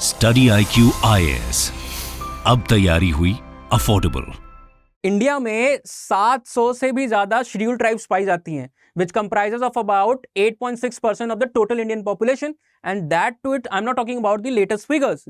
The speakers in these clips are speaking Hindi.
स्टडी IQ IAS, अब तैयारी हुई अफोर्डेबल। इंडिया में 700 से भी ज्यादा शेड्यूल ट्राइब्स पाई जाती हैं, which comprises of about 8.6% of the total Indian population, and that to it I'm not talking about the latest figures.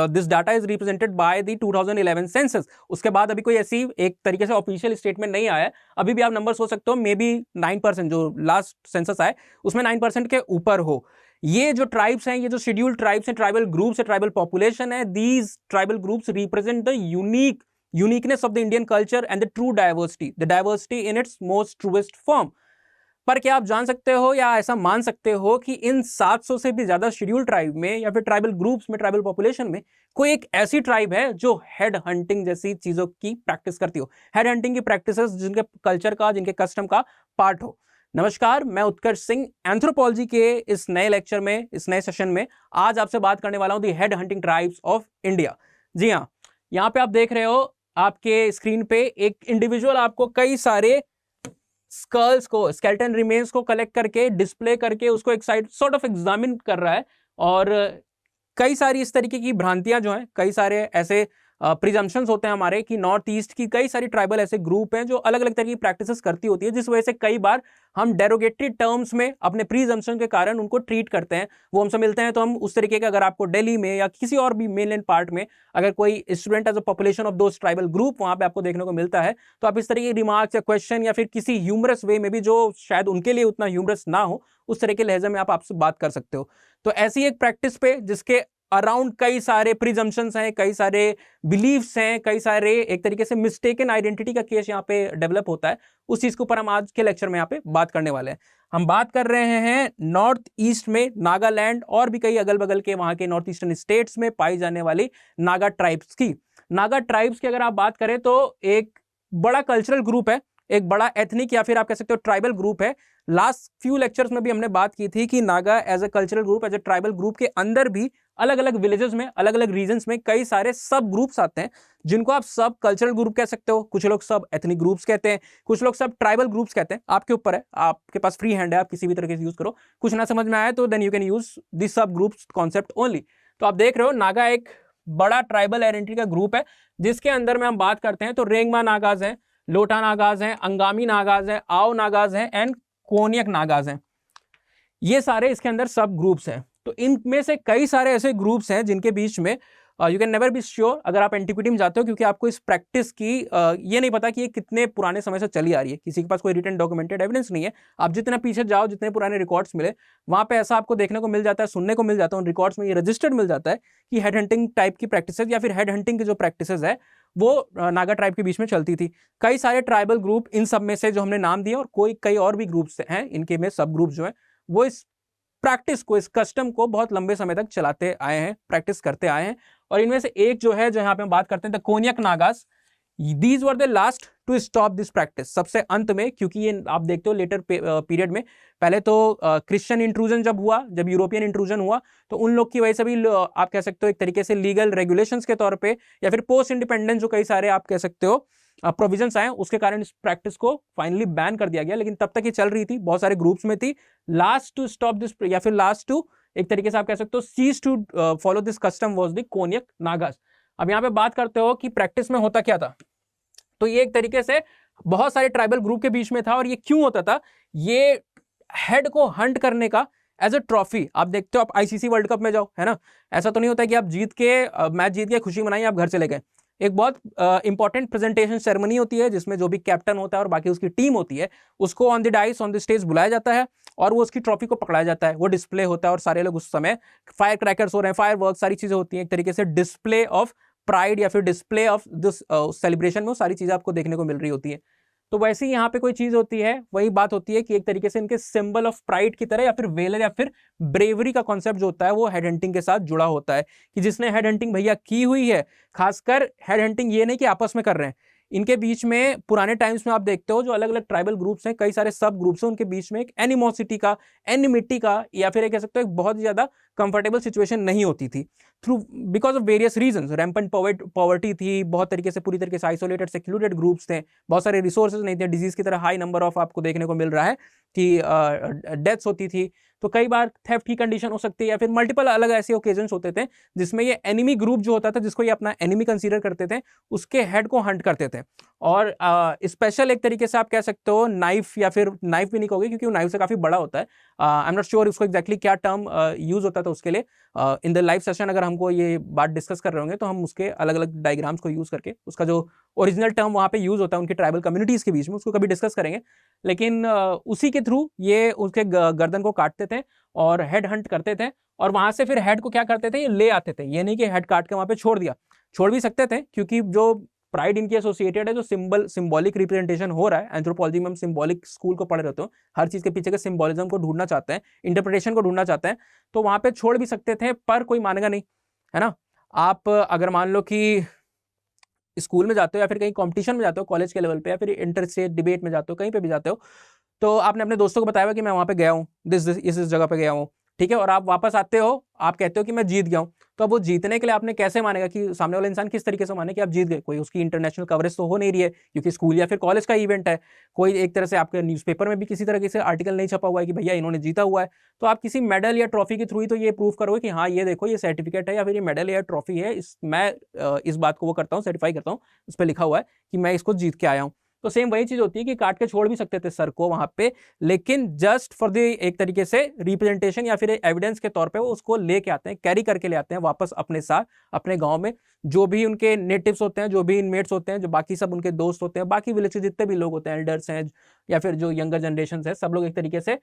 This data is represented by the 2011 census. उसके बाद अभी कोई ऐसी एक तरीके से ऑफिशियल स्टेटमेंट नहीं आया है। अभी भी आप नंबर सोच सकते हो, मे बी 9%, जो लास्ट सेंसस आए उसमें 9% के ऊपर हो। ये जो ट्राइब्स हैं, ये जो शेड्यूल ट्राइब्स हैं, ट्राइबल ग्रुप्स है, ट्राइबल पॉपुलेशन है, these tribal groups represent the uniqueness of the Indian culture and the true diversity in its most truest form. पर क्या आप जान सकते हो या ऐसा मान सकते हो कि इन 700 से भी ज्यादा शेड्यूल ट्राइब में या फिर ट्राइबल ग्रुप्स में, ट्राइबल पॉपुलेशन में कोई एक ऐसी ट्राइब है जो हेड हंटिंग जैसी चीजों की प्रैक्टिस करती हो, हेड हंटिंग की प्रैक्टिसेस जिनके कल्चर का, जिनके कस्टम का पार्ट हो। नमस्कार, मैं उत्कर्ष सिंह एंथ्रोपोलॉजी के इस नए लेक्चर में, इस नए सेशन में आज आपसे बात करने वाला हूं the head hunting tribes of India. जी हाँ, यहाँ पे आप देख रहे हो आपके स्क्रीन पे एक इंडिविजुअल आपको कई सारे स्कल्स को, स्केलेटन रिमेन्स को कलेक्ट करके, डिस्प्ले करके उसको एक साइड सॉर्ट ऑफ एग्जामिन कर रहा है। और कई सारी इस तरीके की भ्रांतियां जो हैं, कई सारे ऐसे प्रिजम्पशंस होते हैं हमारे कि नॉर्थ ईस्ट की कई सारी ट्राइबल ऐसे ग्रुप हैं जो अलग अलग तरह की प्रैक्टिसेस करती होती है, जिस वजह से कई बार हम डेरोगेटरी टर्म्स में अपने प्रिजम्पशन के कारण उनको ट्रीट करते हैं। वो हमसे मिलते हैं तो हम उस तरीके का, अगर आपको दिल्ली में या किसी और भी मेनलैंड पार्ट में अगर कोई student as a population of those tribal group वहां पे आपको देखने को मिलता है, तो आप इस तरह के रिमार्क्स या क्वेश्चन या फिर किसी ह्यूमरस वे में भी, जो शायद उनके लिए उतना ह्यूमरस ना हो, उस तरह के लहजे में आप आपसे बात कर सकते हो। तो ऐसी एक प्रैक्टिस पे जिसके अराउंड कई सारे प्रिजम्पशंस हैं, कई सारे बिलीव्स हैं, कई सारे एक तरीके से मिस्टेकन आइडेंटिटी का केस यहाँ पे डेवलप होता है, उस चीज के ऊपर हम आज के लेक्चर में यहाँ पे बात करने वाले हैं। हम बात कर रहे हैं नॉर्थ ईस्ट में नागालैंड और भी कई अगल बगल के वहां के नॉर्थ ईस्टर्न स्टेट्स में पाई जाने वाली नागा ट्राइब्स की। नागा ट्राइब्स की अगर आप बात करें तो एक बड़ा कल्चरल ग्रुप है, एक बड़ा एथनिक या फिर आप कह सकते हो ट्राइबल ग्रुप है। लास्ट फ्यू लेक्चर्स में भी हमने बात की थी कि Naga as a cultural group, as a tribal group के अंदर भी अलग अलग विलेजेस में, अलग अलग रीजन्स में कई सारे सब ग्रुप्स आते हैं, जिनको आप सब कल्चरल ग्रुप कह सकते हो, कुछ लोग सब एथनिक ग्रुप्स कहते हैं, कुछ लोग सब ट्राइबल ग्रुप्स कहते हैं। आपके ऊपर है, आपके पास फ्री हैंड है, आप किसी भी तरीके से यूज करो। कुछ ना समझ में आए तो then you can use this sub groups concept only. तो आप देख रहे हो नागा एक बड़ा ट्राइबल आइडेंटिटी का ग्रुप है, जिसके अंदर में हम बात करते हैं तो रेंगमा नागाज हैं, लोटा नागाज हैं, अंगामी नागाज हैं, आओ नागाज हैं एंड कोनियक नागाज हैं। ये सारे इसके अंदर सब ग्रुप्स हैं। तो इनमें से कई सारे ऐसे ग्रुप्स हैं जिनके बीच में you can never be sure अगर आप एंटिक्विटी में जाते हो, क्योंकि आपको इस प्रैक्टिस की ये नहीं पता कि ये कितने पुराने समय से चली आ रही है। किसी के पास कोई रिटन डॉक्यूमेंटेड एविडेंस नहीं है। आप जितना पीछे जाओ, जितने पुराने रिकॉर्ड्स मिले, वहां पे ऐसा आपको देखने को मिल जाता है, सुनने को मिल जाता है, उन रिकॉर्ड्स में ये रजिस्टर्ड मिल जाता है कि हेड हंटिंग टाइप की प्रैक्टिसेस या फिर हेड हंटिंग की जो प्रैक्टिसेस है वो नागा ट्राइब के बीच में चलती थी। कई सारे ट्राइबल ग्रुप, इन सब में से जो हमने नाम दिए, और कई और भी ग्रुप्स हैं, इनके में सब ग्रुप जो है वो इस प्रैक्टिस को, इस कस्टम को बहुत लंबे समय तक चलाते आए हैं, प्रैक्टिस करते आए हैं। और इनमें से एक जो है, जो यहाँ पे हम बात करते हैं, the Konyak Nagas, these were the last to stop this practice. सबसे अंत में, क्योंकि ये आप देखते हो लेटर पीरियड में, पहले तो क्रिश्चियन इंट्रूजन जब हुआ, जब यूरोपियन इंट्रूजन हुआ, तो उन लोग की वजह से भी आप कह सकते हो एक तरीके से लीगल रेगुलेशंस के तौर पे, या फिर पोस्ट इंडिपेंडेंस जो कई सारे आप कह सकते हो प्रोविजंस आए, उसके कारण इस प्रैक्टिस को फाइनली बैन कर दिया गया। लेकिन तब तक ये चल रही थी, बहुत सारे ग्रुप्स में थी। लास्ट टू स्टॉप दिस, या फिर लास्ट टू एक तरीके से आप कह सकते हो cease to follow this custom was the Konyak Nagas. अब यहाँ पे बात करते हो कि प्रैक्टिस में होता क्या था, तो ये एक तरीके से बहुत सारे ट्राइबल ग्रुप के बीच में था। और ये क्यों होता था? ये हेड को हंट करने का एज अ ट्रॉफी। आप देखते हो, आप आईसीसी वर्ल्ड कप में जाओ, है ना, ऐसा तो नहीं होता कि आप जीत के मैच जीत के खुशी मनाई, आप घर चले गए। एक बहुत इंपॉर्टेंट प्रेजेंटेशन सेरेमनी होती है, जिसमें जो भी कैप्टन होता है और बाकी उसकी टीम होती है, उसको on the dice, on the stage बुलाया जाता है और वो उसकी ट्रॉफी को पकड़ाया जाता है। वो डिस्प्ले होता है और सारे लोग उस समय, फायर क्रैकर्स हो रहे हैं, फायर वर्क, सारी चीजें होती हैं, एक तरीके से डिस्प्ले ऑफ प्राइड या फिर डिस्प्ले ऑफ दिस सेलिब्रेशन में वो सारी चीजें आपको देखने को मिल रही होती है। तो वैसे ही यहाँ पे कोई चीज होती है, वही बात होती है कि एक तरीके से इनके सिंबल ऑफ प्राइड की तरह, या फिर वेलर या फिर ब्रेवरी का कॉन्सेप्ट जो होता है वो हेड हंटिंग के साथ जुड़ा होता है, कि जिसने हेड हंटिंग भैया की हुई है, खासकर हेड हंटिंग ये नहीं कि आपस में कर रहे हैं, इनके बीच में पुराने टाइम्स में आप देखते हो जो अलग अलग ट्राइबल ग्रुप्स हैं, कई सारे सब ग्रुप्स हैं, उनके बीच में एक एनिमोसिटी का, एनिमिटी का, या फिर एक कह सकते हो एक बहुत ही ज्यादा कंफर्टेबल सिचुएशन नहीं होती थी, through because of various reasons. Rampant poverty थी, बहुत तरीके से पूरी तरीके से आइसोलेटेड सेक्लूडेड ग्रुप्स थे, बहुत सारे रिसोर्सेज नहीं थे, डिजीज की तरह हाई नंबर ऑफ आपको देखने को मिल रहा है कि डेथ्स होती थी। तो कई बार थेफ्ट की कंडीशन हो सकती है या फिर मल्टीपल अलग ऐसे ओकेजन्स होते थे जिसमें ये एनिमी ग्रुप जो होता था, जिसको ये अपना एनिमी कंसीडर करते थे, उसके हेड को हंट करते थे। और स्पेशल एक तरीके से आप कह सकते हो नाइफ, या फिर नाइफ भी नहीं कहोगे क्योंकि वो नाइफ से काफी बड़ा होता है, आई एम नॉट श्योर उसको एग्जैक्टली क्या टर्म यूज होता था उसके लिए। इन द लाइव सेशन अगर हमको ये बात डिस्कस कर रहे होंगे तो हम उसके अलग अलग डायग्राम्स को यूज करके उसका जो ओरिजिनल टर्म वहाँ पे यूज होता है उनकी ट्राइबल कम्युनिटीज के बीच में, उसको कभी डिस्कस करेंगे। लेकिन उसी के थ्रू ये उसके गर्दन को काटते थे और हेड हंट करते थे, और वहां से फिर हेड को क्या करते थे, ये ले आते थे। ये नहीं कि हेड काट के वहां पे छोड़ दिया, छोड़ भी सकते थे क्योंकि जो प्राइड इनकी एसोसिएटेड है, जो सिंबॉलिक रिप्रेजेंटेशन हो रहा है, एंथ्रोपोलॉजी में हम सिंबॉलिक स्कूल को पढ़ रहे होते हो, हर चीज के पीछे के सिंबॉलिज्म को ढूंढना चाहते हैं, इंटरप्रिटेशन को ढूंढना चाहते हैं, तो वहां पे छोड़ भी सकते थे, पर कोई मानेगा नहीं, है ना। आप अगर मान लो कि स्कूल में जाते हो या फिर कहीं कंपटीशन में जाते हो कॉलेज के लेवल पे, या फिर इंटर स्टेट डिबेट में जाते हो, कहीं पे भी जाते हो, तो आपने अपने दोस्तों को बताया हुआ कि मैं वहां पे गया हूँ, इस जगह पे गया हूँ, ठीक है, और आप वापस आते हो, आप कहते हो कि मैं जीत गया हूँ, तो अब वो जीतने के लिए आपने कैसे मानेगा कि सामने वाला इंसान किस तरीके से माने कि आप जीत गए? कोई उसकी इंटरनेशनल कवरेज तो हो नहीं रही है क्योंकि स्कूल या फिर कॉलेज का इवेंट है, कोई एक तरह से आपके न्यूज़पेपर में भी किसी तरह से आर्टिकल नहीं छपा हुआ है कि भैया इन्होंने जीता हुआ है, तो आप किसी मेडल या ट्रॉफी के थ्रू ही तो ये प्रूव करोगे कि हाँ ये देखो ये सर्टिफिकेट है या फिर ये मेडल या ट्रॉफी है, मैं इस बात को वो करता हूँ, सर्टिफाई करता हूँ, उस पर लिखा हुआ है कि मैं इसको जीत के आया हूँ। तो सेम वही चीज होती है कि काट के छोड़ भी सकते थे सर को वहां पे, लेकिन जस्ट फॉर द एक तरीके से रिप्रेजेंटेशन या फिर एविडेंस के तौर पे वो उसको लेके आते हैं, कैरी करके ले आते हैं वापस अपने साथ अपने गांव में। जो भी उनके नेटिव्स होते हैं, जो भी इनमेट्स होते हैं, जो बाकी सब उनके दोस्त होते हैं, बाकी विलेज के जितने भी लोग होते हैं, एल्डर्स हैं या फिर जो यंगर जनरेशन है, सब लोग एक तरीके से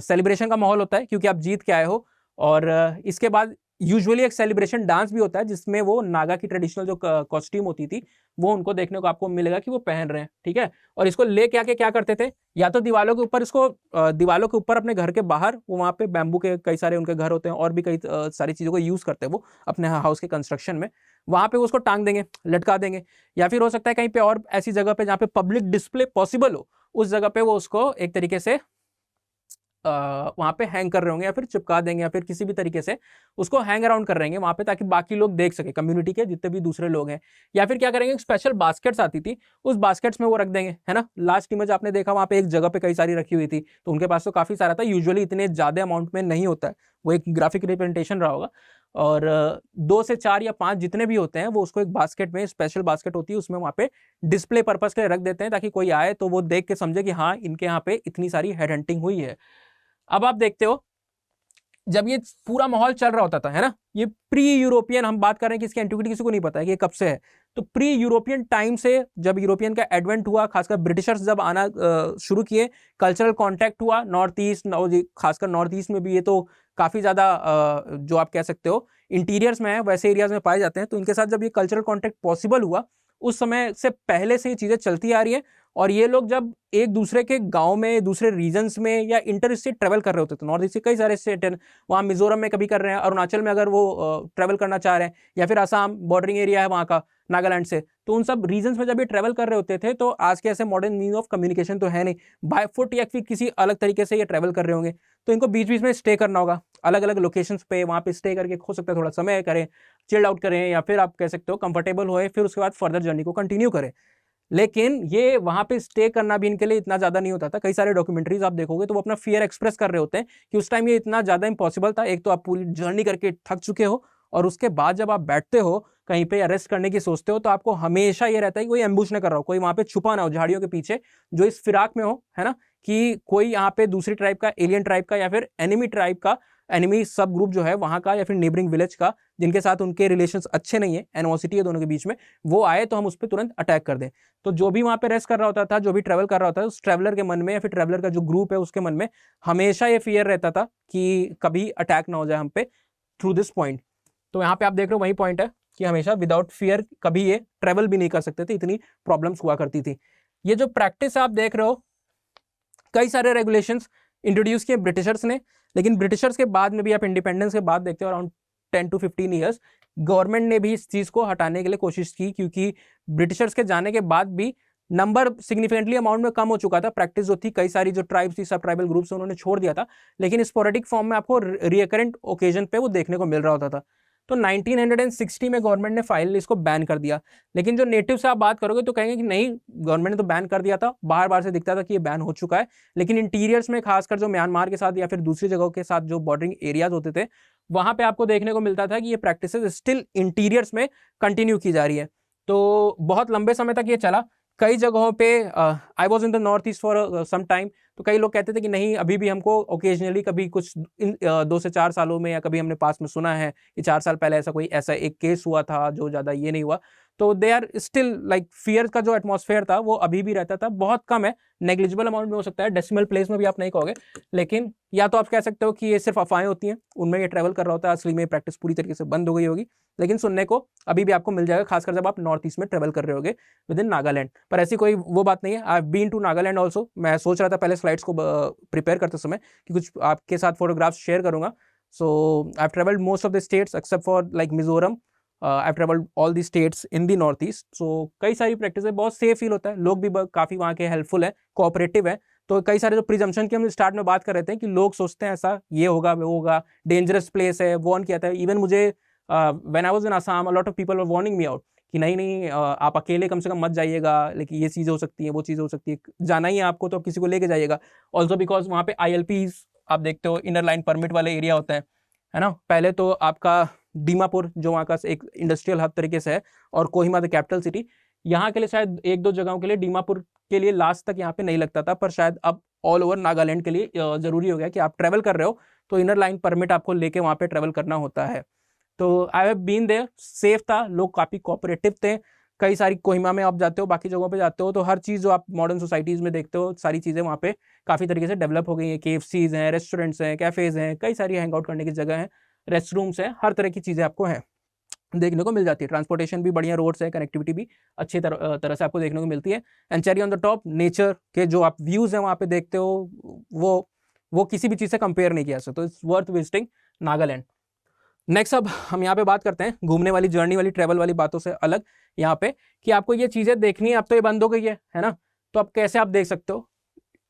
सेलिब्रेशन का माहौल होता है क्योंकि आप जीत के आए हो। और इसके बाद यूजुअली एक सेलिब्रेशन डांस भी होता है जिसमें वो नागा की ट्रेडिशनल जो कॉस्ट्यूम होती थी वो उनको देखने को आपको मिलेगा कि वो पहन रहे हैं, ठीक है। और इसको लेके आके क्या करते थे, या तो दीवालों के ऊपर, इसको दीवालों के ऊपर अपने घर के बाहर, वो वहाँ पे बैम्बू के कई सारे उनके घर होते हैं और भी कई सारी चीज़ों को यूज़ करते हैं वो अपने हाउस के कंस्ट्रक्शन में, वहाँ पे उसको टांग देंगे, लटका देंगे। या फिर हो सकता है कहीं पे और ऐसी जगह पे जहाँ पे पब्लिक डिस्प्ले पॉसिबल हो, उस जगह पे वो उसको एक तरीके से वहां पे हैंग कर रहे होंगे या फिर चिपका देंगे या फिर किसी भी तरीके से उसको हैंग अराउंड कर रहेंगे वहां पे, ताकि बाकी लोग देख सके, कम्युनिटी के जितने भी दूसरे लोग हैं। या फिर क्या करेंगे, स्पेशल बास्केट्स आती थी, उस बास्केट्स में वो रख देंगे, है ना। लास्ट इमेज आपने देखा वहां पे एक जगह पे कई सारी रखी हुई थी, तो उनके पास तो काफी सारा था, यूजुअली इतने ज्यादा अमाउंट में नहीं होता है, वो एक ग्राफिक रिप्रेजेंटेशन रहा होगा। और 2 से 4 या 5 जितने भी होते हैं वो उसको एक बास्केट में, स्पेशल बास्केट होती है, उसमें वहाँ पे डिस्प्ले पर्पस के लिए रख देते हैं, ताकि कोई आए तो वो देख के समझे कि हाँ इनके यहाँ पे इतनी सारी हेड हंटिंग हुई है। अब आप देखते हो जब ये पूरा माहौल चल रहा होता था, है ना, ये प्री यूरोपियन हम बात कर रहे हैं कि इसकी एंटिक्विटी किसी को नहीं पता है कि ये कब से है, तो प्री यूरोपियन टाइम से जब यूरोपियन का एडवेंट हुआ, खासकर ब्रिटिशर्स जब आना शुरू किए, कल्चरल कांटेक्ट हुआ नॉर्थ ईस्ट, खासकर नॉर्थ ईस्ट में भी ये तो काफी ज्यादा जो आप कह सकते हो इंटीरियर्स में है, वैसे एरियाज में पाए जाते हैं। तो इनके साथ जब ये कल्चरल कांटेक्ट पॉसिबल हुआ, उस समय से पहले से ये चीजें चलती आ रही है। और ये लोग जब एक दूसरे के गांव में, दूसरे रीजन्स में या इंटर स्टेट ट्रेवल कर रहे होते थे, नॉर्थ ईस्ट के कई सारे स्टेट हैं, वहाँ मिजोरम में कभी कर रहे हैं, अरुणाचल में अगर वो ट्रेवल करना चाह रहे हैं, या फिर असम बॉर्डरिंग एरिया है वहाँ का नागालैंड से, तो उन सब रीजन्स में जब ये ट्रेवल कर रहे होते थे, तो आज के ऐसे मॉडर्न मीन ऑफ कम्युनिकेशन तो है नहीं, बाय फुट या फिर किसी अलग तरीके से ये ट्रेवल कर रहे होंगे, तो इनको बीच बीच में स्टे करना होगा अलग अलग लोकेशंस पे, वहाँ पे स्टे करके हो सकता है थोड़ा समय करें, चिल्ड आउट करें, या फिर आप कह सकते हो कंफर्टेबल होए, फिर उसके बाद फर्दर जर्नी को कंटिन्यू करें। लेकिन ये वहां पे स्टे करना भी इनके लिए इतना ज्यादा नहीं होता था। कई सारे डॉक्यूमेंट्रीज आप देखोगे तो वो अपना फियर एक्सप्रेस कर रहे होते हैं कि उस टाइम ये इतना ज्यादा इंपॉसिबल था। एक तो आप पूरी जर्नी करके थक चुके हो, और उसके बाद जब आप बैठते हो कहीं पे अरेस्ट करने की सोचते हो, तो आपको हमेशा ये रहता है कि कोई एम्बुश न कर रहा हो, कोई वहां पे छुपा ना हो झाड़ियों के पीछे, जो इस फिराक में हो, है ना, कि कोई यहाँ पे दूसरी ट्राइब का, एलियन ट्राइब का, या फिर एनिमी ट्राइब का, एनिमी सब ग्रुप जो है वहां का, या फिर नेबरिंग विलेज का, जिनके साथ उनके रिलेशंस अच्छे नहीं है, एनिमोसिटी है दोनों के बीच में, वो आए तो हम उस पर तुरंत अटैक कर दें। तो जो भी वहां पे रेस्ट कर रहा होता था, जो भी ट्रेवल कर रहा होता था, उस ट्रेवलर के मन में या फिर ट्रेवलर का जो ग्रुप है उसके मन में हमेशा ये फियर रहता था कि कभी अटैक ना हो जाए हम पे थ्रू दिस पॉइंट। तो यहाँ पे आप देख रहे हो वही पॉइंट है कि हमेशा विदाउट फियर कभी ये ट्रेवल भी नहीं कर सकते थे, इतनी प्रॉब्लम्स हुआ करती थी। ये जो प्रैक्टिस आप देख रहे हो, कई सारे रेगुलेशंस इंट्रोड्यूस किए ब्रिटिशर्स ने, लेकिन ब्रिटिशर्स के बाद में भी आप इंडिपेंडेंस के बाद देखते हो अराउंड 10 to 15 ईयर्स गवर्नमेंट ने भी इस चीज़ को हटाने के लिए कोशिश की, क्योंकि ब्रिटिशर्स के जाने के बाद भी नंबर सिग्निफिकेंटली अमाउंट में कम हो चुका था। प्रैक्टिस जो थी, कई सारी जो ट्राइब्स थी, सब ट्राइबल ग्रुप्स, उन्होंने छोड़ दिया था, लेकिन स्पोरेडिक फॉर्म में आपको रिकरेंट ओकेजन पे वो देखने को मिल रहा होता था। तो 1960 में गवर्नमेंट ने फाइनली इसको बैन कर दिया। लेकिन जो नेटिव से आप बात करोगे तो कहेंगे कि नहीं, गवर्नमेंट ने तो बैन कर दिया था, बाहर बाहर से दिखता था कि ये बैन हो चुका है, लेकिन इंटीरियर्स में खासकर जो म्यांमार के साथ या फिर दूसरी जगहों के साथ जो बॉर्डरिंग एरियाज होते थे, वहां पे आपको देखने को मिलता था कि ये प्रैक्टिसेस स्टिल इंटीरियर्स में कंटिन्यू की जा रही है। तो बहुत लंबे समय तक ये चला। कई जगहों पे I was in the north east for some time, तो कई लोग कहते थे कि नहीं, अभी भी हमको ओकेजनली कभी कुछ 2 से 4 सालों में या कभी हमने पास में सुना है कि 4 साल पहले ऐसा एक केस हुआ था जो ज़्यादा ये नहीं हुआ। तो they are still like fear का जो एटमॉस्फेयर था वो अभी भी रहता था, बहुत कम है, नेग्लिजिबल अमाउंट में हो सकता है, डेसिमल प्लेस में भी आप नहीं कहोगे, लेकिन या तो आप कह सकते हो कि ये सिर्फ अफवाहें होती हैं, उनमें ये ट्रैवल कर रहा होता है, असली में प्रैक्टिस पूरी तरीके से बंद हो गई होगी, लेकिन सुनने को अभी भी आपको मिल जाएगा, खासकर जब आप नॉर्थ ईस्ट में ट्रैवल कर रहे होगे विद इन नागालैंड। पर ऐसी कोई वो बात नहीं है। I have been to Nagaland also. मैं सोच रहा था पहले स्लाइड्स को प्रिपेयर करते समय कि कुछ आपके साथ फोटोग्राफ्स शेयर करूंगा। So I have travelled most of the states except for like Mizoram. I have travelled all the states in the north east. So कई सारी प्रैक्टिस है, बहुत सेफ फील होता है, लोग भी काफ़ी वहाँ के हेल्पफुल है, कोऑपरेटिव है। तो कई सारे जो प्रिजम्पशन की हम स्टार्ट में बात कर रहे थे कि लोग सोचते हैं ऐसा ये होगा वो होगा, डेंजरस प्लेस है, वार्न किया था। इवन मुझे when I was in Assam a lot of people were warning me out कि नहीं नहीं, आप अकेले कम से कम मत जाइएगा, लेकिन ये चीज़ हो सकती है, वो चीज़ हो सकती है, जाना ही है आपको तो आप किसी को लेके जाइएगा। ऑल्सो बिकॉज वहाँ पे ILPs आप देखते हो, इनर लाइन परमिट वाले एरिया होते हैं, है ना। पहले तो आपका दीमापुर जो वहाँ का एक इंडस्ट्रियल हब तरीके से है, और कोहिमा द कैपिटल सिटी, यहाँ के लिए शायद 1-2 जगहों के लिए दीमापुर के लिए लास्ट तक यहाँ पे नहीं लगता था, पर शायद अब ऑल ओवर नागालैंड के लिए ज़रूरी हो गया कि आप ट्रैवल कर रहे हो तो इनर लाइन परमिट आपको लेके वहाँ पे ट्रैवल करना होता है। तो I have been there, safe था, लोग काफ़ी कोऑपरेटिव थे। कई सारी कोहिमा में आप जाते हो, बाकी जगहों पे जाते हो, तो हर चीज़ जो आप मॉडर्न सोसाइटीज़ में देखते हो, सारी चीज़ें वहाँ पे काफ़ी तरीके से डेवलप हो गई हैं। KFCs हैं, रेस्टोरेंट्स हैं, कैफ़ेज़ हैं, कई सारी हैंग आउट करने की जगह हैं, रेस्ट रूम्स हैं, हर तरह की चीज़ें आपको हैं देखने को मिल जाती है। ट्रांसपोर्टेशन भी बढ़िया, रोड्स है, कनेक्टिविटी भी अच्छी तरह से आपको देखने को मिलती है। And cherry on the top, nature के जो आप व्यूज़ हैं वहाँ पे देखते हो, वो किसी भी चीज़ से कंपेयर नहीं किया सकता। तो it's worth visiting Nagaland. Next अब हम यहाँ पे बात करते हैं घूमने वाली, जर्नी वाली, ट्रैवल वाली बातों से अलग यहाँ पे, कि आपको ये चीज़ें देखनी है। अब तो ये बंद हो गई है ना, तो अब कैसे आप देख सकते हो।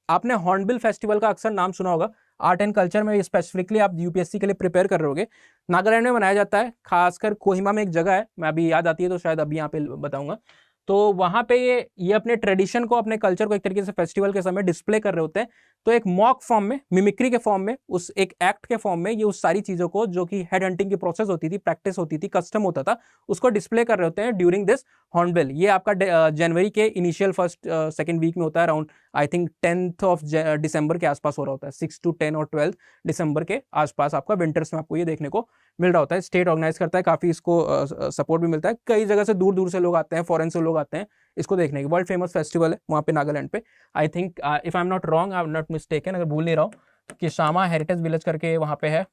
आपने हॉर्नबिल फेस्टिवल का अक्सर नाम सुना होगा, आर्ट एंड कल्चर में स्पेसिफिकली आप UPSC के लिए प्रिपेयर कर रहे होगे। नागालैंड में मनाया जाता है, खासकर कोहिमा में एक जगह है, मैं अभी याद आती है तो शायद अभी यहाँ पे बताऊंगा। तो वहाँ पे ये अपने ट्रेडिशन को, अपने कल्चर को एक तरीके से फेस्टिवल के समय डिस्प्ले कर रहे होते हैं। तो एक मॉक फॉर्म में, मिमिक्री के फॉर्म में, उस एक एक्ट के फॉर्म में ये उस सारी चीज़ों को, जो कि हेड हंटिंग की प्रोसेस होती थी, प्रैक्टिस होती थी, कस्टम होता था, उसको डिस्प्ले कर रहे होते हैं ड्यूरिंग दिस हॉर्नबिल। ये आपका जनवरी के इनिशियल 1st-2nd वीक में होता है, around I think 10th of December के आसपास हो रहा होता है, 6 to 10 और 12 दिसंबर के आसपास आपका विंटर्स में आपको ये देखने को मिल रहा होता है। स्टेट ऑर्गेनाइज करता है, काफ़ी इसको सपोर्ट भी मिलता है, कई जगह से दूर दूर से लोग आते हैं, फॉरेन से लोग आते हैं इसको देखने के। वर्ल्ड फेमस फेस्टिवल है वहाँ पे नागालैंड पे। I think if I am not wrong, I am not mistaken, अगर भूल नहीं रहा हूँ, कि शामा हेरिटेज विलेज करके वहाँ पे है,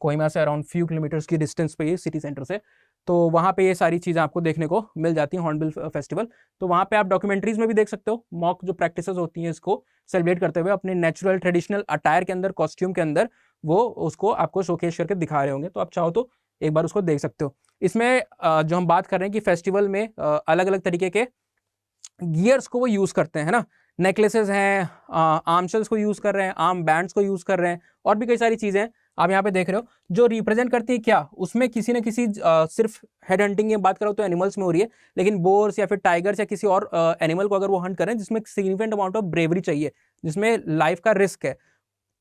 कोहिमा से अराउंड फ्यू किलोमीटर्स की डिस्टेंस पे, ये सिटी सेंटर से। तो वहाँ पे ये सारी चीज़ें आपको देखने को मिल जाती हैं, हॉर्नबिल फेस्टिवल। तो वहाँ पे आप डॉक्यूमेंट्रीज में भी देख सकते हो, मॉक जो प्रैक्टिसेस होती हैं इसको सेलिब्रेट करते हुए अपने नेचुरल ट्रेडिशनल अटायर के अंदर, कॉस्ट्यूम के अंदर, वो उसको आपको शोकेस करके दिखा रहे होंगे। तो आप चाहो तो एक बार उसको देख सकते हो। इसमें जो हम बात कर रहे हैं कि फेस्टिवल में अलग अलग तरीके के गियर्स को वो यूज़ करते हैं ना, नेकलेसेस हैं, आर्मशेल्स को यूज़ कर रहे हैं, आर्म बैंड्स को यूज़ कर रहे हैं, और भी कई सारी चीज़ें हैं आप यहाँ पे देख रहे हो, जो रिप्रेजेंट करती है क्या, उसमें किसी न किसी सिर्फ हेड हंटिंग की बात करो तो एनिमल्स में हो रही है, लेकिन बोर्स या फिर टाइगर्स या किसी और एनिमल को अगर वो हंट करें जिसमें सिग्निफिकेंट अमाउंट ऑफ ब्रेवरी चाहिए, जिसमें लाइफ का रिस्क है,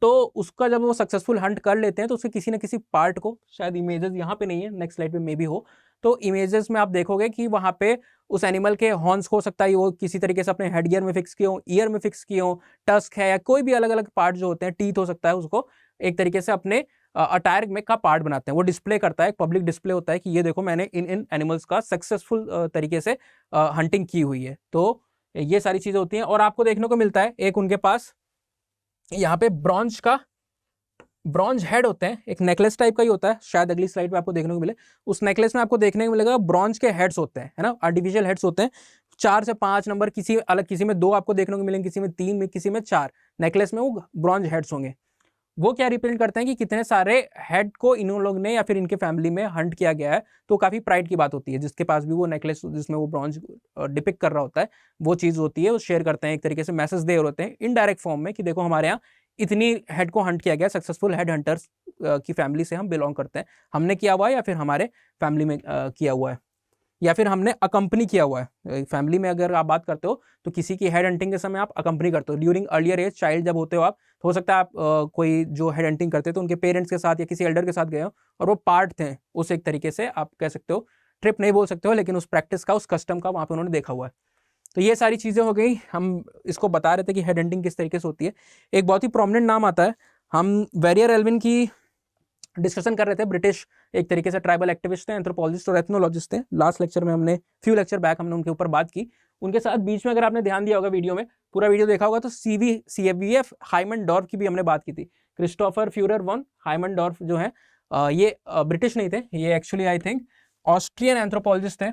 तो उसका जब वो सक्सेसफुल हंट कर लेते हैं तो उसके किसी न किसी पार्ट को, शायद इमेजेस यहाँ पे नहीं है, नेक्स्ट स्लाइड पे मे भी हो, तो इमेजेस में आप देखोगे कि वहाँ पे उस एनिमल के हॉर्न्स हो सकता है वो किसी तरीके से अपने हेड गियर में फिक्स किए हो, ईयर में फिक्स किए हो, टस्क है, या कोई भी अलग अलग पार्ट जो होते हैं, टीथ हो सकता है, उसको एक तरीके से अपने अटायर में का पार्ट बनाते हैं। वो डिस्प्ले करता है, पब्लिक डिस्प्ले होता है कि ये देखो मैंने इन एनिमल्स का सक्सेसफुल तरीके से हंटिंग की हुई है। तो ये सारी चीज़ें होती हैं। और आपको देखने को मिलता है एक उनके पास यहाँ पे ब्रॉन्ज हेड होते हैं, एक नेकलेस टाइप का ही होता है, शायद अगली स्लाइड पे आपको देखने को मिले। उस नेकलेस में आपको देखने को मिलेगा ब्रॉन्ज के हेड्स होते हैं, है ना, आर्टिफिशियल हेड्स होते हैं, 4 से 5 नंबर, किसी अलग, किसी में 2 आपको देखने को मिलेंगे, किसी में 3 में, किसी में 4 नेकलेस में वो ब्रॉन्ज हेड्स होंगे। वो क्या रिप्रेजेंट करते हैं कि कितने सारे हेड को इन लोग ने या फिर इनके फैमिली में हंट किया गया है। तो काफ़ी प्राइड की बात होती है, जिसके पास भी वो नेकलेस जिसमें वो ब्रॉन्ज डिपिक्ट कर रहा होता है, वो चीज़ होती है, वो शेयर करते हैं, एक तरीके से मैसेज दे रहे होते हैं इनडायरेक्ट फॉर्म में कि देखो हमारे यहाँ इतनी हेड को हंट किया गया, सक्सेसफुल हेड हंटर्स की फैमिली से हम बिलोंग करते हैं, हमने किया हुआ है या फिर हमारे फैमिली में किया हुआ है, या फिर हमने अकम्पनी किया हुआ है। फैमिली में अगर आप बात करते हो तो किसी की हेड हंटिंग के समय आप अकम्पनी करते हो। ड्यूरिंग अर्लियर एज, चाइल्ड जब होते हो आप, तो हो सकता है आप कोई जो हेड हंटिंग करते तो उनके पेरेंट्स के साथ या किसी एल्डर के साथ गए हो और वो पार्ट थे उस, एक तरीके से आप कह सकते हो, ट्रिप नहीं बोल सकते हो, लेकिन उस प्रैक्टिस का, उस कस्टम का वहाँ पे उन्होंने देखा हुआ है। तो ये सारी चीज़ें हो गई, हम इसको बता रहे थे कि हेड हंटिंग किस तरीके से होती है। एक बहुत ही प्रोमिनेंट नाम आता है, हम वेरियर एल्विन की डिस्कशन कर रहे थे। ब्रिटिश एक तरीके से ट्राइबल एक्टिविस्ट थे, एंथ्रोपोलॉजिस्ट और एथनोलॉजिस्ट थे। लास्ट लेक्चर में हमने, फ्यू लेक्चर बैक हमने उनके ऊपर बात की। उनके साथ बीच में अगर आपने ध्यान दिया होगा वीडियो में, पूरा वीडियो देखा होगा, तो CVF हाइमनडॉर्फ की भी हमने बात की थी। क्रिस्टोफर फ्यूरर वॉन हाइमनडॉर्फ जो है, ये ब्रिटिश नहीं थे, ये actually I think Austrian anthropologist थे।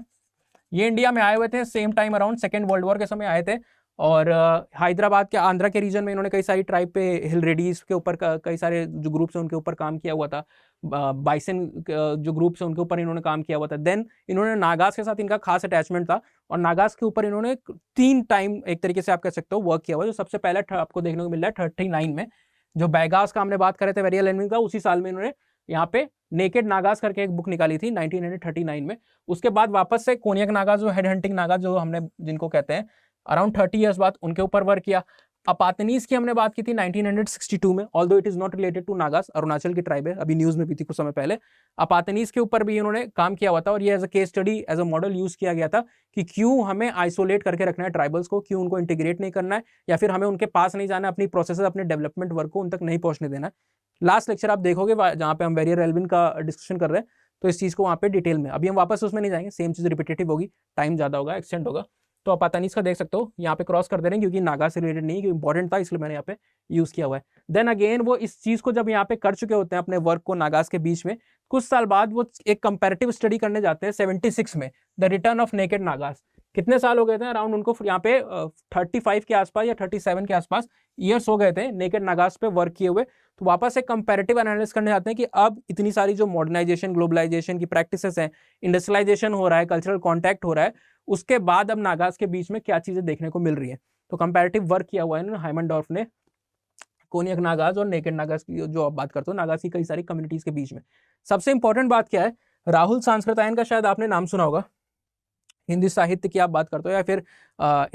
ये इंडिया में आए हुए थे same time around second world war के समय आए थे, और हैदराबाद के, आंध्रा के रीजन में इन्होंने कई सारी ट्राइब पे, हिल रेडीज के ऊपर कई सारे जो ग्रुप्स हैं उनके ऊपर काम किया हुआ था। बाइसन जो ग्रुप्स हैं उनके ऊपर इन्होंने काम किया हुआ था। देन इन्होंने नागास के साथ इनका खास अटैचमेंट था, और नागास के ऊपर इन्होंने 3 टाइम एक तरीके से आप कह सकते हो वर्क किया हुआ। जो सबसे पहले आपको देखने को मिल रहा है 39 में, जो बैगास का हमने बात करे थे, वेरियल एल्विन का, उसी साल में इन्होंने यहाँ पे नेकेड नागास करके एक बुक निकाली थी 1939 में। उसके बाद वापस से कोनियक नागा, जो हेड हंटिंग नागा जो हमने जिनको कहते हैं, अराउंड 30 ईयर्स बाद उनके ऊपर वर्क किया। अपातनीज की हमने बात की थी 1962 में, although it is not related to Nagas, Arunachal की ट्राइब है, अभी न्यूज में भी थी कुछ समय पहले। अपातनीज के ऊपर भी इन्होंने काम किया हुआ था, और ये as a case study, as a model use किया गया था कि क्यों हमें आइसोलेट करके रखना है ट्राइबल्स को, क्यों उनको इंटीग्रेट नहीं करना है, या फिर हमें उनके पास नहीं जाना है, अपनी प्रोसेस, अपने डेवलपमेंट वर्क को उन तक नहीं पहुंचने देना है। लास्ट लेक्चर आप देखोगे जहाँ पे हम वेरियर एल्विन का डिस्कशन कर रहे हैं, तो इस चीज़ को वहाँ पे डिटेल में, अभी हम वापस उसमें नहीं जाएंगे, सेम चीज़ रिपीटेटिव होगी, टाइम ज़्यादा होगा, एक्सटेंड होगा। तो आप अपातानीज का देख सकते हो, यहाँ पे क्रॉस कर दे रहे हैं क्योंकि नागा से रिलेटेड नहीं है, क्योंकि इंपॉर्टेंट था, इसलिए मैंने यहाँ पे यूज किया हुआ है। देन अगेन वो इस चीज को जब यहाँ पे कर चुके होते हैं अपने वर्क को नागास के बीच में, कुछ साल बाद वो एक कंपैरेटिव स्टडी करने जाते हैं 76 में, the return of naked Nagas. कितने साल हो गए थे अराउंड उनको यहाँ पे 35 के आसपास या 37 के आसपास ईयर्स हो गए थे नेकेड नागास पे वर्क किए हुए। तो वापस एक कंपैरेटिव एनालिसिस करने जाते हैं कि अब इतनी सारी जो मॉडर्नाइजेशन, ग्लोबलाइजेशन की प्रैक्टिसेस हैं, इंडस्ट्रियलाइजेशन हो रहा है, कल्चरल कॉन्टैक्ट हो रहा है, उसके बाद अब नागास के बीच में क्या चीजें देखने को मिल रही है। तो कंपैरेटिव वर्क किया हुआ है हाइमनडॉर्फ ने कोनियक नागास और नेकेड नागास की, जो आप बात करते हो नागास की कई सारी कम्युनिटीज के बीच में। सबसे इंपॉर्टेंट बात क्या है, राहुल सांस्कृतायन का शायद आपने नाम सुना होगा। हिंदी साहित्य की आप बात करते हो या फिर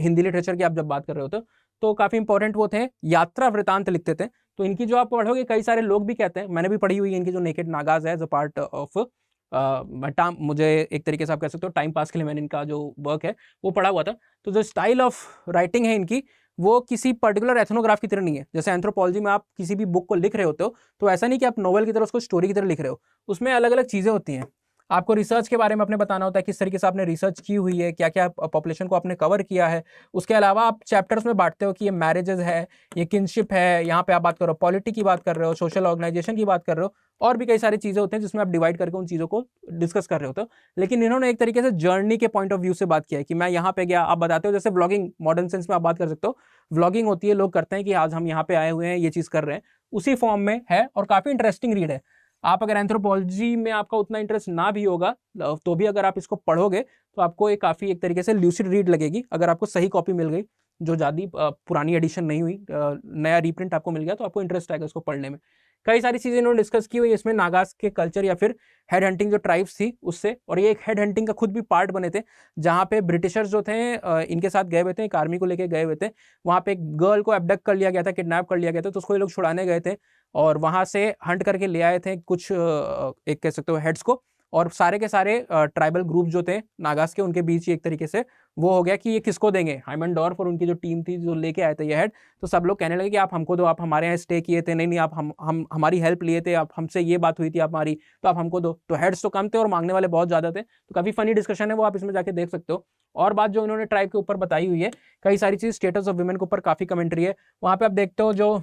हिंदी लिटरेचर की आप जब बात कर रहे होते हो, तो काफी इंपॉर्टेंट वो थे, यात्रा वृतांत लिखते थे। तो इनकी जो आप पढ़ोगे, कई सारे लोग भी कहते हैं, मैंने भी पढ़ी हुई है इनकी जो नेकेड नागास है, एज अ पार्ट ऑफ मुझे एक तरीके से आप कह सकते हो टाइम पास के लिए मैंने इनका जो वर्क है वो पढ़ा हुआ था। तो जो स्टाइल ऑफ राइटिंग है इनकी, वो किसी पर्टिकुलर एथनोग्राफ की तरह नहीं है। जैसे एंथ्रोपोलॉजी में आप किसी भी बुक को लिख रहे होते हो, तो ऐसा नहीं कि आप नोवेल की तरह उसको स्टोरी की तरह लिख रहे हो, उसमें अलग अलग चीज़ें होती हैं। आपको रिसर्च के बारे में अपने बताना होता है, किस तरीके से आपने रिसर्च की हुई है, क्या क्या पॉपुलेशन को आपने कवर किया है। उसके अलावा आप चैप्टर्स में बांटते हो कि ये मैरिजेस है, ये किनशिप है, यहाँ पे आप बात कर रहे हो पॉलिटी की बात कर रहे हो, सोशल ऑर्गेनाइजेशन की बात कर रहे हो, और भी कई सारी चीज़ें होती हैं जिसमें आप डिवाइड करके उन चीज़ों को डिस्कस कर रहे होते हो। लेकिन इन्होंने एक तरीके से जर्नी के पॉइंट ऑफ व्यू से बात किया है कि मैं यहाँ पे गया, आप बताते हो जैसे व्लॉगिंग, मॉडर्न सेंस में आप बात कर सकते हो, व्लॉगिंग होती है, लोग करते हैं कि आज हम यहाँ पे आए हुए हैं, ये चीज़ कर रहे हैं, उसी फॉर्म में है, और काफ़ी इंटरेस्टिंग रीड है। आप अगर एंथ्रोपोलॉजी में आपका उतना इंटरेस्ट ना भी होगा, तो भी अगर आप इसको पढ़ोगे तो आपको एक काफ़ी एक तरीके से ल्यूसिड रीड लगेगी। अगर आपको सही कॉपी मिल गई, जो ज़्यादा पुरानी एडिशन नहीं हुई, नया रीप्रिंट आपको मिल गया, तो आपको इंटरेस्ट आएगा इसको पढ़ने में। कई सारी चीज़ें इन्होंने डिस्कस की हुई, इसमें नागास के कल्चर या फिर हेड हंटिंग जो ट्राइब्स थी उससे, और ये एक हेड हंटिंग का खुद भी पार्ट बने थे, जहाँ पे ब्रिटिशर्स जो थे इनके साथ गए हुए थे, एक आर्मी को लेके गए हुए थे। वहाँ पे एक गर्ल को एबडक्ट कर लिया गया था, किडनैप कर लिया गया था, तो उसको ये लोग छुड़ाने गए थे, और वहाँ से हंट करके ले आए थे कुछ एक कह सकते हो हेड्स को, और सारे के सारे ट्राइबल ग्रुप जो थे नागास के, उनके बीच ही एक तरीके से वो हो गया कि ये किसको देंगे। हाइमनडॉर्फ और उनकी जो टीम थी जो लेके आए थे ये हेड, तो सब लोग कहने लगे कि आप हमको दो, आप हमारे यहाँ स्टे किए थे, नहीं आप हम हमारी हेल्प लिए थे, आप हमसे ये बात हुई थी आप हमारी, तो आप हमको दो। तो हेड्स तो कम थे और मांगने वाले बहुत ज़्यादा थे। तो काफ़ी फनी डिस्कशन है वो, आप इसमें जाके देख सकते हो। और बात जो इन्होंने ट्राइब के ऊपर बताई हुई है, कई सारी चीज़, स्टेटस ऑफ वुमेन के ऊपर काफ़ी कमेंट्री है। वहाँ पे आप देखते हो जो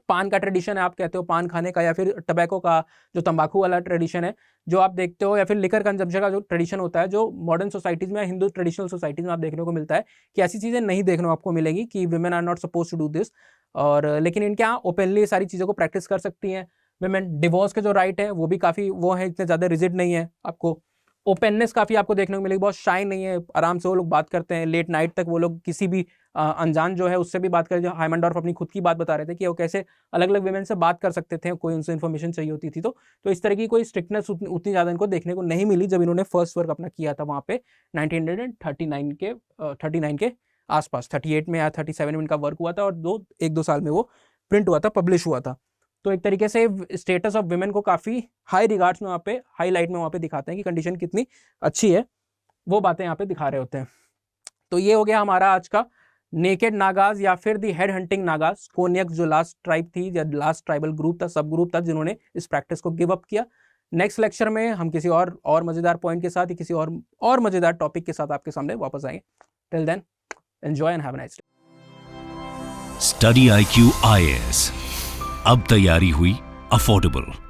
पान का ट्रेडिशन है, आप कहते हो पान खाने का, या फिर टबैको का जो तंबाकू वाला ट्रेडिशन है जो आप देखते हो, या फिर लिकर कंजम्पशन का जो ट्रेडिशन होता है, जो मॉडर्न सोसाइटीज़ में, हिंदू ट्रेडिशनल सोसाइटीज़ में आप देखने को मिलता है कि ऐसी चीज़ें नहीं देखने को आपको मिलेगी कि women are not suppose to do this. और लेकिन इनके यहाँ ओपनली सारी चीज़ों को प्रैक्टिस कर सकती हैं वुमेन। डिवोर्स के जो राइट है वो भी काफ़ी वो है, इतने ज़्यादा रिजिड नहीं है, आपको ओपननेस काफ़ी आपको देखने को मिलेगी, बहुत शाइन नहीं है, आराम से वो लोग बात करते हैं, लेट नाइट तक वो लोग किसी भी अनजान जो है उससे भी बात करें, जो हाइमनडॉर्फ अपनी खुद की बात बता रहे थे कि वो कैसे अलग अलग वीमेन से बात कर सकते थे, कोई उनसे इन्फॉर्मेशन चाहिए होती थी। तो इस तरह की कोई स्ट्रिक्टनेस उतनी ज़्यादा इनको देखने को नहीं मिली जब इन्होंने फर्स्ट वर्क अपना किया था वहाँ पे 1939 के आसपास। 38 में या 37 में इनका वर्क हुआ था और एक दो साल में वो प्रिंट हुआ था, पब्लिश हुआ था। तो एक तरीके से स्टेटस ऑफ वुमेन को काफ़ी हाई रिगार्ड्स में वहाँ पे, हाई लाइट में वहाँ पे दिखाते हैं कि कंडीशन कितनी अच्छी है, वो बातें यहाँ पे दिखा रहे होते हैं। तो ये हो गया हमारा आज का नेकेड नागाज या फिर दी हेड हंटिंग नागाज, कोन्यक जो लास्ट ट्राइब थी या लास्ट ट्राइबल ग्रुप था, सब ग्रुप था जिन्होंने इस प्रैक्टिस को गिव अप किया। नेक्स्ट लेक्चर में हम किसी और मज़ेदार पॉइंट के साथ या किसी और मज़ेदार टॉपिक के साथ आपके सामने वापस आएंगे। Till then enjoy and have a nice day. Study IQ IAS, अब तैयारी हुई अफोर्डेबल।